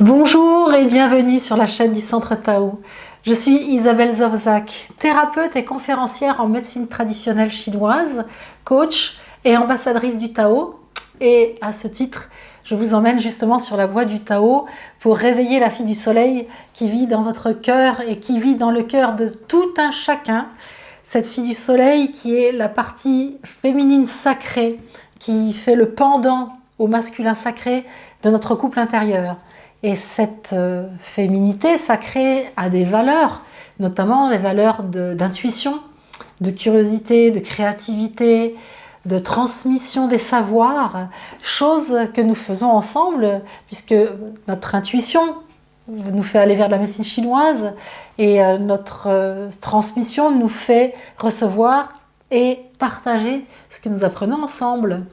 Bonjour et bienvenue sur la chaîne du Centre Tao. Je suis Isabelle Zovzak, thérapeute et conférencière en médecine traditionnelle chinoise, coach et ambassadrice du Tao. Et à ce titre, je vous emmène justement sur la voie du Tao pour réveiller la fille du soleil qui vit dans votre cœur et qui vit dans le cœur de tout un chacun. Cette fille du soleil qui est la partie féminine sacrée, qui fait le pendant au masculin sacré de notre couple intérieur. Et cette féminité sacrée a des valeurs, notamment les valeurs d'intuition, de curiosité, de créativité, de transmission des savoirs, chose que nous faisons ensemble, puisque notre intuition nous fait aller vers la médecine chinoise et notre transmission nous fait recevoir et partager ce que nous apprenons ensemble.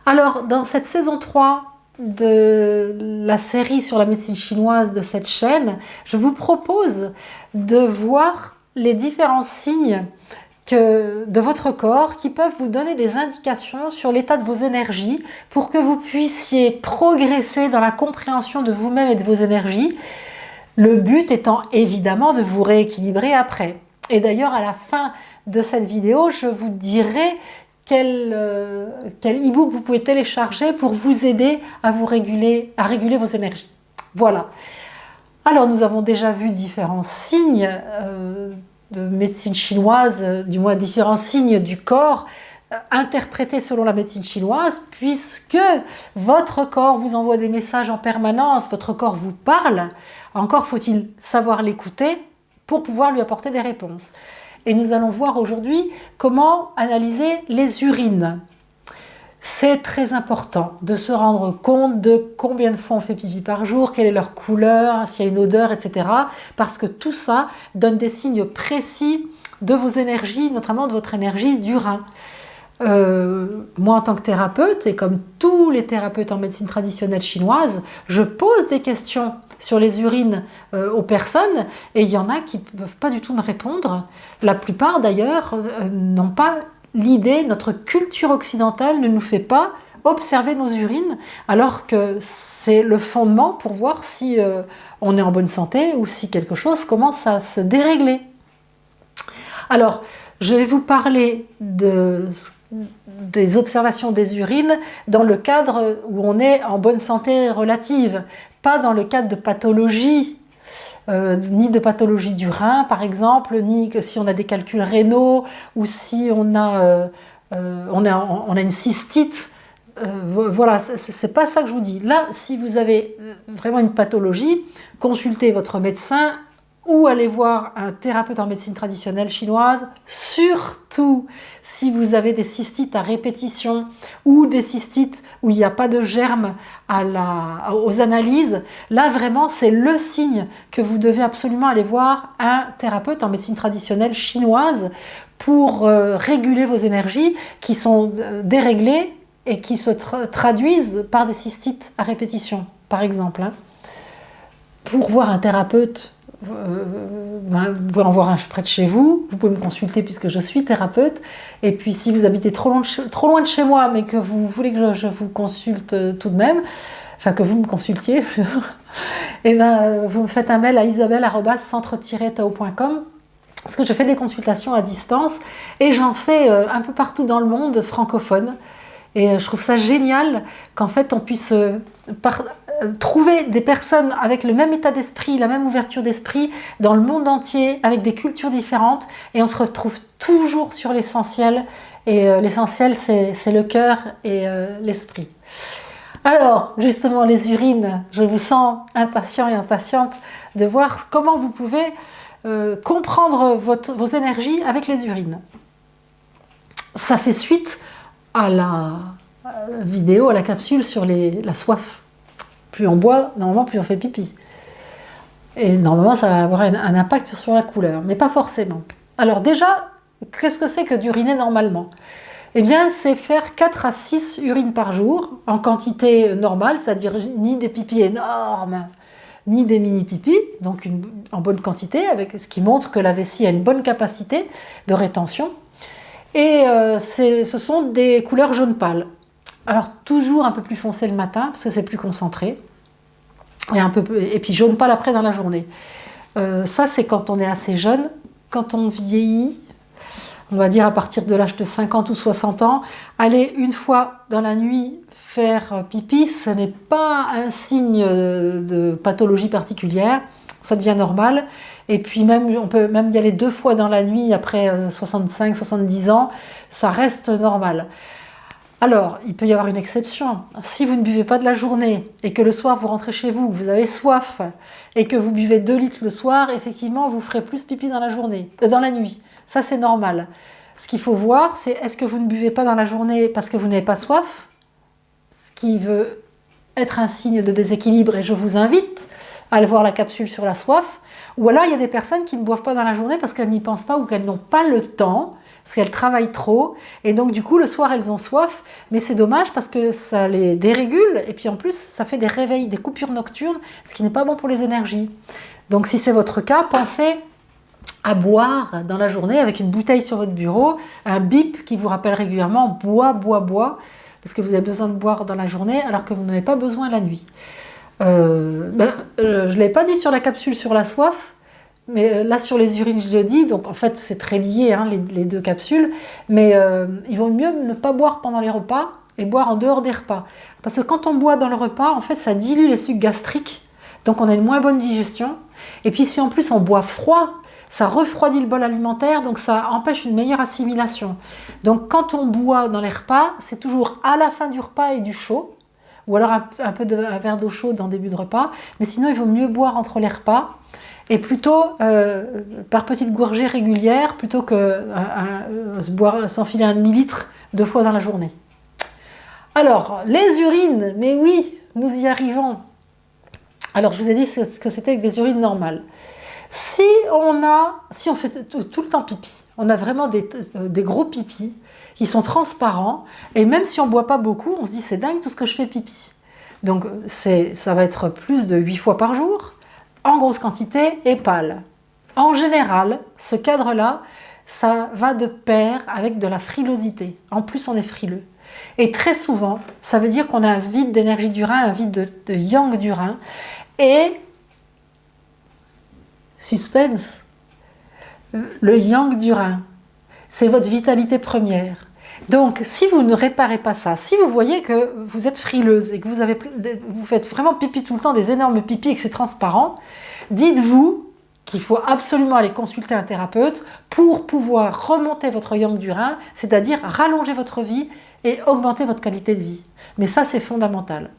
Alors, dans cette saison 3 de la série sur la médecine chinoise de cette chaîne, je vous propose de voir les différents signes de votre corps qui peuvent vous donner des indications sur l'état de vos énergies pour que vous puissiez progresser dans la compréhension de vous-même et de vos énergies. Le but étant évidemment de vous rééquilibrer après. Et d'ailleurs, à la fin de cette vidéo, je vous dirai quel e-book vous pouvez télécharger pour vous aider à réguler vos énergies. Voilà. Alors, nous avons déjà vu différents signes de médecine chinoise, du moins différents signes du corps interprétés selon la médecine chinoise, puisque votre corps vous envoie des messages en permanence, votre corps vous parle. Encore faut-il savoir l'écouter pour pouvoir lui apporter des réponses. Et nous allons voir aujourd'hui comment analyser les urines. C'est très important de se rendre compte de combien de fois on fait pipi par jour, quelle est leur couleur, s'il y a une odeur, etc. Parce que tout ça donne des signes précis de vos énergies, notamment de votre énergie d'urin. Moi, en tant que thérapeute, et comme tous les thérapeutes en médecine traditionnelle chinoise, je pose des questions sur les urines aux personnes, et il y en a qui ne peuvent pas du tout me répondre. La plupart, d'ailleurs, n'ont pas l'idée, notre culture occidentale ne nous fait pas observer nos urines, alors que c'est le fondement pour voir si on est en bonne santé ou si quelque chose commence à se dérégler. Alors, je vais vous parler des observations des urines dans le cadre où on est en bonne santé relative, pas dans le cadre de pathologie, ni de pathologie du rein par exemple, ni que si on a des calculs rénaux ou si on a une cystite. Voilà, c'est pas ça que je vous dis. Là, si vous avez vraiment une pathologie, consultez votre médecin ou allez voir un thérapeute en médecine traditionnelle chinoise, surtout si vous avez des cystites à répétition ou des cystites où il n'y a pas de germes aux analyses. Là, vraiment, c'est le signe que vous devez absolument aller voir un thérapeute en médecine traditionnelle chinoise pour réguler vos énergies qui sont déréglées et qui se traduisent par des cystites à répétition, par exemple. Pour voir un thérapeute, vous pouvez en voir un près de chez vous, vous pouvez me consulter puisque je suis thérapeute, et puis si vous habitez trop loin de chez moi mais que vous voulez que je vous consulte tout de même, enfin que vous me consultiez, et vous me faites un mail à isabelle@centre-tao.com parce que je fais des consultations à distance et j'en fais un peu partout dans le monde francophone. Et je trouve ça génial qu'en fait on puisse trouver des personnes avec le même état d'esprit, la même ouverture d'esprit dans le monde entier, avec des cultures différentes, et on se retrouve toujours sur l'essentiel. Et l'essentiel, c'est le cœur et l'esprit. Alors, justement, les urines, je vous sens impatient et impatiente de voir comment vous pouvez comprendre vos énergies avec les urines. Ça fait suite à la vidéo, à la capsule sur la soif. Plus on boit, normalement, plus on fait pipi. Et normalement, ça va avoir un impact sur la couleur, mais pas forcément. Alors déjà, qu'est-ce que c'est que d'uriner normalement ? Eh bien, c'est faire 4 à 6 urines par jour, en quantité normale, c'est-à-dire ni des pipis énormes, ni des mini-pipis, donc en bonne quantité, avec ce qui montre que la vessie a une bonne capacité de rétention. Et ce sont des couleurs jaune pâle. Alors toujours un peu plus foncé le matin, parce que c'est plus concentré. et puis jaune pâle après dans la journée. Ça, c'est quand on est assez jeune. Quand on vieillit, on va dire à partir de l'âge de 50 ou 60 ans, aller une fois dans la nuit faire pipi, ce n'est pas un signe de pathologie particulière, ça devient normal. Et puis même, on peut même y aller 2 fois dans la nuit après 65-70 ans, ça reste normal. Alors, il peut y avoir une exception. Si vous ne buvez pas de la journée et que le soir vous rentrez chez vous, vous avez soif et que vous buvez 2 litres le soir, effectivement, vous ferez plus pipi dans la journée, dans la nuit. Ça, c'est normal. Ce qu'il faut voir, c'est est-ce que vous ne buvez pas dans la journée parce que vous n'avez pas soif, ce qui veut être un signe de déséquilibre, et je vous invite à aller voir la capsule sur la soif. Ou alors, il y a des personnes qui ne boivent pas dans la journée parce qu'elles n'y pensent pas ou qu'elles n'ont pas le temps, parce qu'elles travaillent trop, et donc du coup le soir elles ont soif, mais c'est dommage parce que ça les dérégule, et puis en plus ça fait des réveils, des coupures nocturnes, ce qui n'est pas bon pour les énergies. Donc si c'est votre cas, pensez à boire dans la journée avec une bouteille sur votre bureau, un bip qui vous rappelle régulièrement bois, bois, bois, parce que vous avez besoin de boire dans la journée alors que vous n'en avez pas besoin la nuit. Je ne l'ai pas dit sur la capsule sur la soif, mais là sur les urines je le dis, donc en fait c'est très lié hein, les 2 capsules, mais il vaut mieux ne pas boire pendant les repas et boire en dehors des repas. Parce que quand on boit dans le repas, en fait ça dilue les sucs gastriques, donc on a une moins bonne digestion, et puis si en plus on boit froid, ça refroidit le bol alimentaire, donc ça empêche une meilleure assimilation. Donc quand on boit dans les repas, c'est toujours à la fin du repas et du chaud, ou alors un verre d'eau chaude en début de repas, mais sinon il vaut mieux boire entre les repas, et plutôt par petites gorgées régulières, plutôt que s'enfiler un demi-litre 2 fois dans la journée. Alors, les urines, mais oui, nous y arrivons. Alors, je vous ai dit ce que c'était que des urines normales. Si on fait tout le temps pipi, on a vraiment des gros pipis qui sont transparents, et même si on ne boit pas beaucoup, on se dit c'est dingue tout ce que je fais pipi. Donc, ça va être plus de 8 fois par jour, en grosse quantité et pâle. En général, ce cadre-là, ça va de pair avec de la frilosité. En plus, on est frileux. Et très souvent, ça veut dire qu'on a un vide d'énergie du rein, un vide de yang du rein. Et, suspense, le yang du rein, c'est votre vitalité première. Donc, si vous ne réparez pas ça, si vous voyez que vous êtes frileuse et que vous faites vraiment pipi tout le temps, des énormes pipis et que c'est transparent, dites-vous qu'il faut absolument aller consulter un thérapeute pour pouvoir remonter votre yang du rein, c'est-à-dire rallonger votre vie et augmenter votre qualité de vie. Mais ça, c'est fondamental.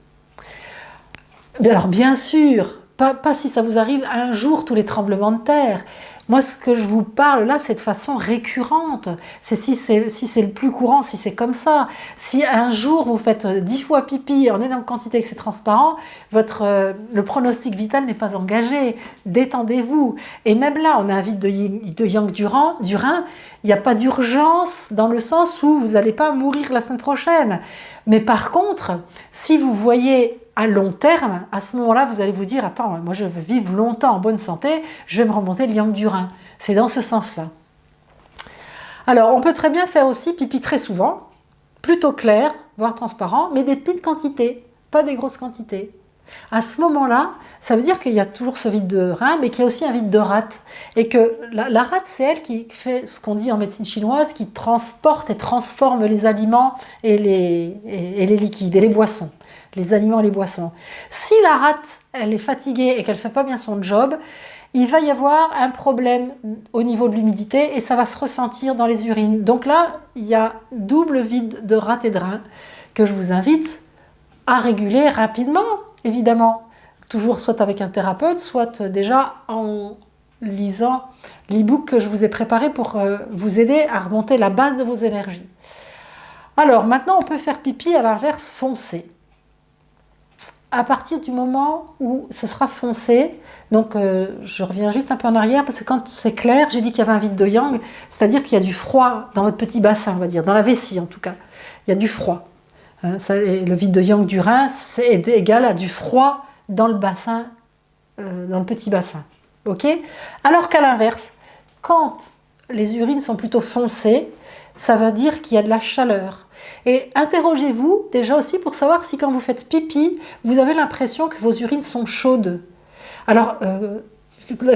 Alors, bien sûr, pas si ça vous arrive un jour tous les tremblements de terre. Moi, ce que je vous parle là, c'est de façon récurrente. C'est si c'est le plus courant, si c'est comme ça. Si un jour vous faites 10 fois pipi en énorme quantité et que c'est transparent, le pronostic vital n'est pas engagé. Détendez-vous. Et même là, on a un vide de yang du rein. Il n'y a pas d'urgence dans le sens où vous n'allez pas mourir la semaine prochaine. Mais par contre, si vous voyez à long terme, à ce moment-là, vous allez vous dire « Attends, moi je veux vivre longtemps en bonne santé, je vais me remonter le yang du rein. » C'est dans ce sens-là. Alors, on peut très bien faire aussi pipi très souvent, plutôt clair, voire transparent, mais des petites quantités, pas des grosses quantités. À ce moment-là, ça veut dire qu'il y a toujours ce vide de rein, mais qu'il y a aussi un vide de rate. Et que la rate, c'est elle qui fait ce qu'on dit en médecine chinoise, qui transporte et transforme les aliments et les liquides et les boissons. Les aliments et les boissons. Si la rate, elle est fatiguée et qu'elle ne fait pas bien son job, il va y avoir un problème au niveau de l'humidité et ça va se ressentir dans les urines. Donc là, il y a double vide de rate et de rein que je vous invite à réguler rapidement, évidemment. Toujours soit avec un thérapeute, soit déjà en lisant l'e-book que je vous ai préparé pour vous aider à remonter la base de vos énergies. Alors, maintenant, on peut faire pipi à l'inverse foncé. À partir du moment où ce sera foncé, donc je reviens juste un peu en arrière parce que quand c'est clair, j'ai dit qu'il y avait un vide de yang, c'est-à-dire qu'il y a du froid dans votre petit bassin, on va dire, dans la vessie en tout cas. Il y a du froid. Hein, le vide de yang du rein, c'est égal à du froid dans le bassin, dans le petit bassin. Ok ? Alors qu'à l'inverse, quand les urines sont plutôt foncées, ça veut dire qu'il y a de la chaleur. Et interrogez-vous déjà aussi pour savoir si quand vous faites pipi, vous avez l'impression que vos urines sont chaudes. Alors,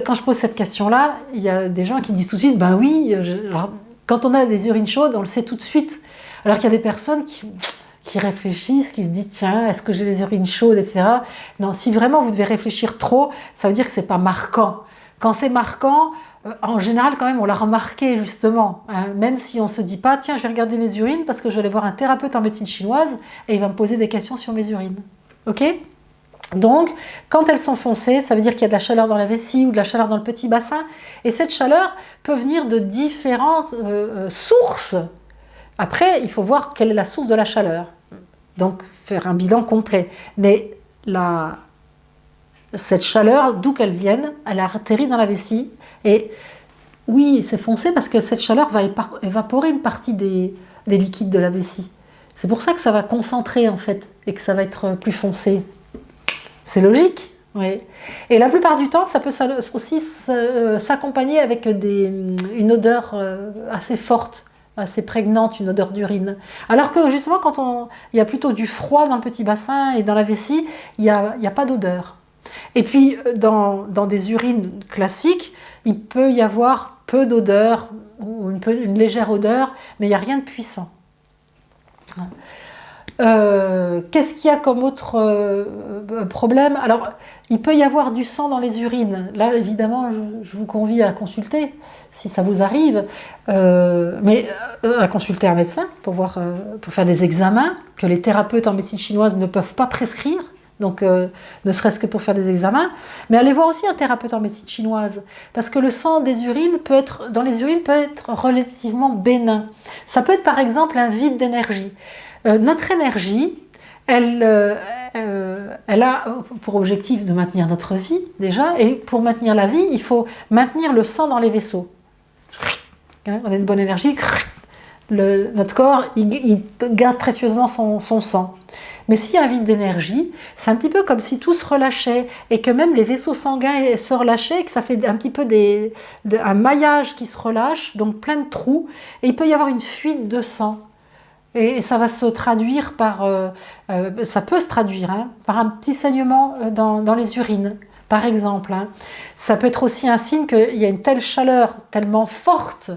quand je pose cette question-là, il y a des gens qui disent tout de suite, ben oui, alors, quand on a des urines chaudes, on le sait tout de suite. Alors qu'il y a des personnes qui réfléchissent, qui se disent, tiens, est-ce que j'ai les urines chaudes, etc. Non, si vraiment vous devez réfléchir trop, ça veut dire que c'est pas marquant. Quand c'est marquant, en général, quand même, on l'a remarqué, justement. Hein, même si on ne se dit pas, tiens, je vais regarder mes urines parce que je vais aller voir un thérapeute en médecine chinoise et il va me poser des questions sur mes urines. OK ? Donc, quand elles sont foncées, ça veut dire qu'il y a de la chaleur dans la vessie ou de la chaleur dans le petit bassin. Et cette chaleur peut venir de différentes sources. Après, il faut voir quelle est la source de la chaleur. Donc, faire un bilan complet. Mais cette chaleur, d'où qu'elle vienne, elle a atterri dans la vessie. Et oui, c'est foncé parce que cette chaleur va évaporer une partie des liquides de la vessie. C'est pour ça que ça va concentrer, en fait, et que ça va être plus foncé. C'est logique, oui. Et la plupart du temps, ça peut aussi s'accompagner avec une odeur assez forte, assez prégnante, une odeur d'urine. Alors que justement, quand il y a plutôt du froid dans le petit bassin et dans la vessie, il n'y a pas d'odeur. Et puis, dans des urines classiques, il peut y avoir peu d'odeur, ou une légère odeur, mais il n'y a rien de puissant. Qu'est-ce qu'il y a comme autre problème? Alors, il peut y avoir du sang dans les urines. Là, évidemment, je vous convie à consulter, si ça vous arrive, mais à consulter un médecin pour faire des examens que les thérapeutes en médecine chinoise ne peuvent pas prescrire. Donc, ne serait-ce que pour faire des examens, mais allez voir aussi un thérapeute en médecine chinoise, parce que le sang dans les urines peut être relativement bénin. Ça peut être par exemple un vide d'énergie. Notre énergie, elle a pour objectif de maintenir notre vie déjà, et pour maintenir la vie, il faut maintenir le sang dans les vaisseaux. On a une bonne énergie, notre corps il garde précieusement son sang. Mais s'il y a un vide d'énergie, c'est un petit peu comme si tout se relâchait et que même les vaisseaux sanguins se relâchaient et que ça fait un petit peu un maillage qui se relâche, donc plein de trous, et il peut y avoir une fuite de sang. Et ça va se traduire ça peut se traduire par un petit saignement dans les urines, par exemple. Ça peut être aussi un signe qu'il y a une telle chaleur tellement forte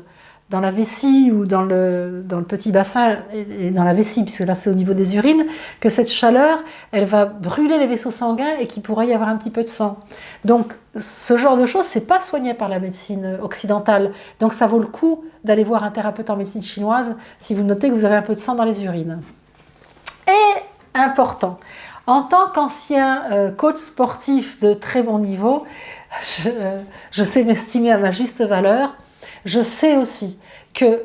dans la vessie ou dans le petit bassin et dans la vessie, puisque là c'est au niveau des urines, que cette chaleur, elle va brûler les vaisseaux sanguins et qu'il pourrait y avoir un petit peu de sang. Donc ce genre de choses, c'est pas soigné par la médecine occidentale. Donc ça vaut le coup d'aller voir un thérapeute en médecine chinoise si vous notez que vous avez un peu de sang dans les urines. Et important, en tant qu'ancien coach sportif de très bon niveau, je sais m'estimer à ma juste valeur. Je sais aussi que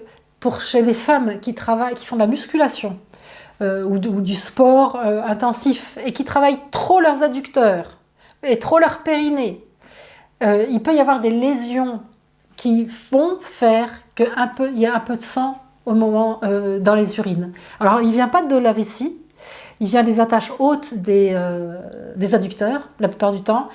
chez les femmes qui font de la musculation ou du sport intensif et qui travaillent trop leurs adducteurs et trop leur périnée, il peut y avoir des lésions qui vont faire qu'il y a un peu de sang au moment dans les urines. Alors il ne vient pas de la vessie, il vient des attaches hautes des adducteurs, la plupart du temps,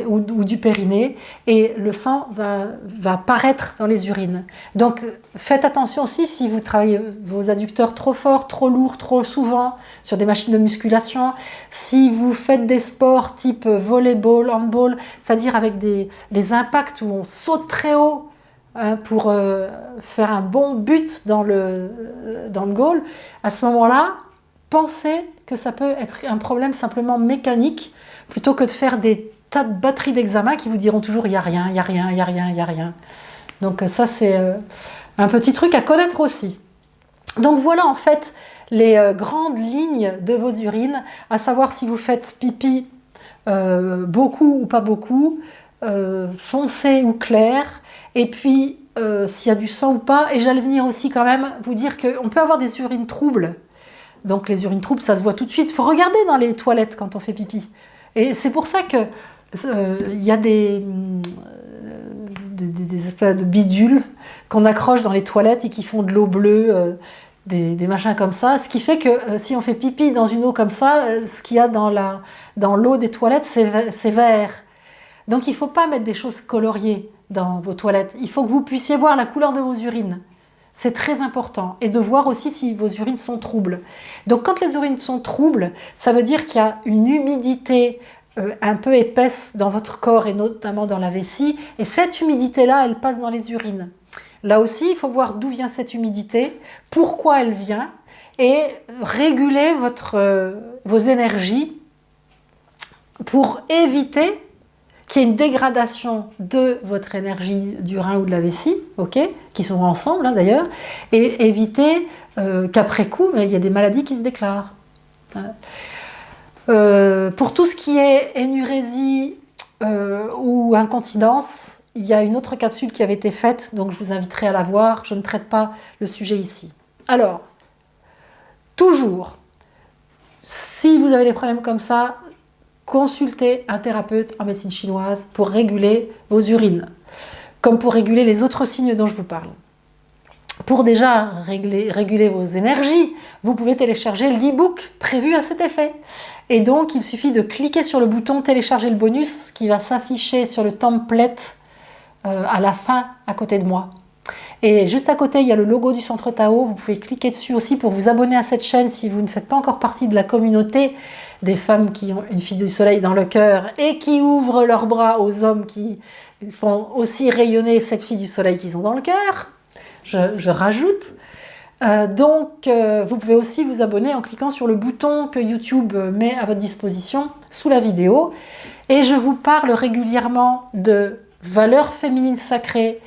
ou du périnée, et le sang va paraître dans les urines. Donc faites attention aussi si vous travaillez vos adducteurs trop fort, trop lourd, trop souvent, sur des machines de musculation, si vous faites des sports type volleyball, handball, c'est-à-dire avec des impacts où on saute très haut, pour faire un bon but dans le goal, à ce moment-là, pensez que ça peut être un problème simplement mécanique plutôt que de faire des tas de batteries d'examens qui vous diront toujours il n'y a rien, il n'y a rien, il n'y a rien, il n'y a rien. Donc ça c'est un petit truc à connaître aussi. Donc voilà en fait les grandes lignes de vos urines, à savoir si vous faites pipi beaucoup ou pas beaucoup, foncé ou clair, et puis s'il y a du sang ou pas. Et j'allais venir aussi quand même vous dire qu'on peut avoir des urines troubles. Donc les urines troubles, ça se voit tout de suite. Il faut regarder dans les toilettes quand on fait pipi. Et c'est pour ça que y a des espèces de bidules qu'on accroche dans les toilettes et qui font de l'eau bleue, des machins comme ça. Ce qui fait que si on fait pipi dans une eau comme ça, ce qu'il y a dans l'eau des toilettes, c'est vert. Donc il ne faut pas mettre des choses coloriées dans vos toilettes. Il faut que vous puissiez voir la couleur de vos urines. C'est très important. Et de voir aussi si vos urines sont troubles. Donc quand les urines sont troubles, ça veut dire qu'il y a une humidité un peu épaisse dans votre corps et notamment dans la vessie. Et cette humidité-là, elle passe dans les urines. Là aussi, il faut voir d'où vient cette humidité, pourquoi elle vient, et réguler vos énergies pour éviter qu'il y ait une dégradation de votre énergie du rein ou de la vessie, qui sont ensemble d'ailleurs, et éviter qu'après coup, il y a des maladies qui se déclarent. Pour tout ce qui est énurésie ou incontinence, il y a une autre capsule qui avait été faite, donc je vous inviterai à la voir. Je ne traite pas le sujet ici. Alors, toujours, si vous avez des problèmes comme ça, consultez un thérapeute en médecine chinoise pour réguler vos urines, comme pour réguler les autres signes dont je vous parle. Pour déjà réguler vos énergies, vous pouvez télécharger l'e-book prévu à cet effet. Et donc, il suffit de cliquer sur le bouton « Télécharger le bonus » qui va s'afficher sur le template à la fin, à côté de moi. Et juste à côté, il y a le logo du Centre Tao. Vous pouvez cliquer dessus aussi pour vous abonner à cette chaîne si vous ne faites pas encore partie de la communauté des femmes qui ont une fille du soleil dans le cœur et qui ouvrent leurs bras aux hommes qui font aussi rayonner cette fille du soleil qu'ils ont dans le cœur. Je rajoute. Donc, vous pouvez aussi vous abonner en cliquant sur le bouton que YouTube met à votre disposition sous la vidéo. Et je vous parle régulièrement de valeurs féminines sacrées.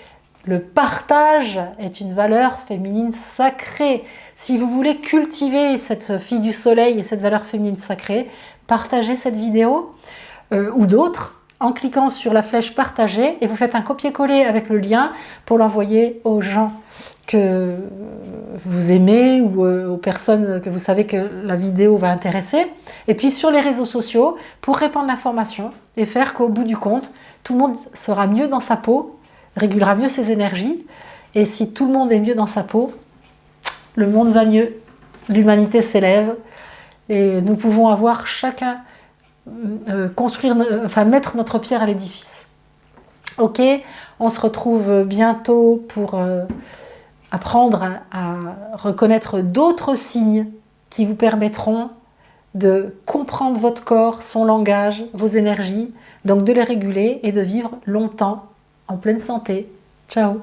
Le partage est une valeur féminine sacrée. Si vous voulez cultiver cette fille du soleil et cette valeur féminine sacrée, partagez cette vidéo ou d'autres en cliquant sur la flèche partager et vous faites un copier-coller avec le lien pour l'envoyer aux gens que vous aimez ou aux personnes que vous savez que la vidéo va intéresser. Et puis sur les réseaux sociaux pour répandre l'information et faire qu'au bout du compte, tout le monde sera mieux dans sa peau, régulera mieux ses énergies. Et si tout le monde est mieux dans sa peau, le monde va mieux, l'humanité s'élève et nous pouvons avoir chacun mettre notre pierre à l'édifice. Ok, on se retrouve bientôt pour apprendre à reconnaître d'autres signes qui vous permettront de comprendre votre corps, son langage, vos énergies, donc de les réguler et de vivre longtemps en pleine santé. Ciao!